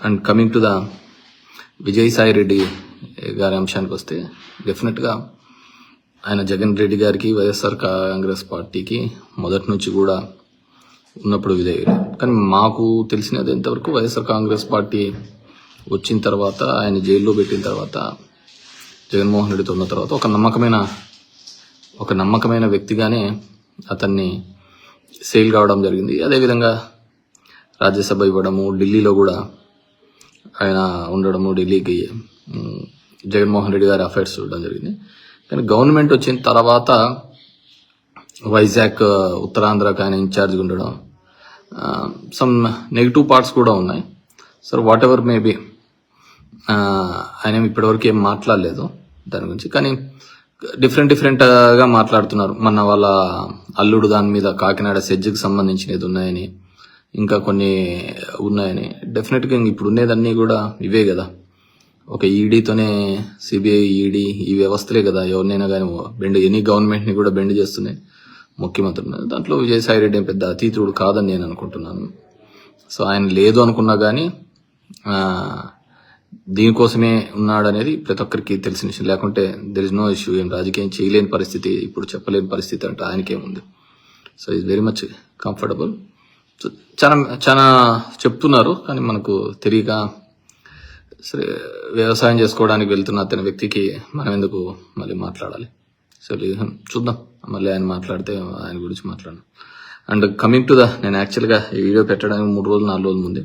And coming to the Vijayasai Reddy గారి అంశానికి వస్తే డెఫినెట్గా ఆయన జగన్ రెడ్డి గారికి వైఎస్ఆర్ కాంగ్రెస్ పార్టీకి మొదటి నుంచి కూడా ఉన్నప్పుడు విధేయులు. కానీ మాకు తెలిసినది ఎంతవరకు వైఎస్ఆర్ కాంగ్రెస్ పార్టీ వచ్చిన తర్వాత, ఆయన జైల్లో పెట్టిన తర్వాత, జగన్మోహన్ రెడ్డితో ఉన్న తర్వాత ఒక నమ్మకమైన వ్యక్తిగానే అతన్ని సేల్ కావడం జరిగింది. అదేవిధంగా రాజ్యసభ ఇవ్వడము, ఢిల్లీలో కూడా ఆయన ఉండడము, ఢిల్లీకి జగన్మోహన్ రెడ్డి గారి అఫైర్స్ చూడడం జరిగింది. కానీ గవర్నమెంట్ వచ్చిన తర్వాత వైజాగ్, ఉత్తరాంధ్రకు ఆయన ఇన్ఛార్జ్గా ఉండడం, సమ్ నెగిటివ్ పార్ట్స్ కూడా ఉన్నాయి. సార్ వాట్ ఎవర్ మేబీ, ఆయన ఇప్పటివరకు ఏం మాట్లాడలేదు దాని గురించి. కానీ డిఫరెంట్గా మాట్లాడుతున్నారు. మన వాళ్ళ అల్లుడు దాని మీద కాకినాడ సెజ్కి సంబంధించినది ఉన్నాయని, ఇంకా కొన్ని ఉన్నాయని. డెఫినెట్గా ఇప్పుడు ఉండేదన్నీ కూడా ఇవే కదా, ఒక ఈడీతోనే సిబిఐ, ఈడీ ఈ వ్యవస్థలే కదా ఎవరినైనా కానీ ఎనీ గవర్నమెంట్ని కూడా బెండ్ చేస్తున్నాయి ముఖ్యమంత్రులు. దాంట్లో విజయసాయి రెడ్డి పెద్ద అతీతుడు కాదని నేను అనుకుంటున్నాను. సో ఆయన లేదు అనుకున్నా కానీ దీనికోసమే ఉన్నాడనేది ప్రతి ఒక్కరికి తెలిసిన విషయం. లేకుంటే దెర్ ఇస్ నో ఇష్యూ. ఏం రాజకీయం చేయలేని పరిస్థితి, ఇప్పుడు చెప్పలేని పరిస్థితి అంటే ఆయనకేముంది. So is very much comfortable. So చాలా చెప్తున్నారు, కానీ మనకు తెలియక సరే వ్యవసాయం చేసుకోవడానికి వెళ్తున్న అతని వ్యక్తికి మనం ఎందుకు మళ్ళీ మాట్లాడాలి. సో చూద్దాం, మళ్ళీ ఆయన మాట్లాడితే ఆయన గురించి మాట్లాడను. అండ్ కమింగ్ టు ద, నేను యాక్చువల్గా ఈ వీడియో పెట్టడానికి 3 రోజులు 4 రోజుల ముందే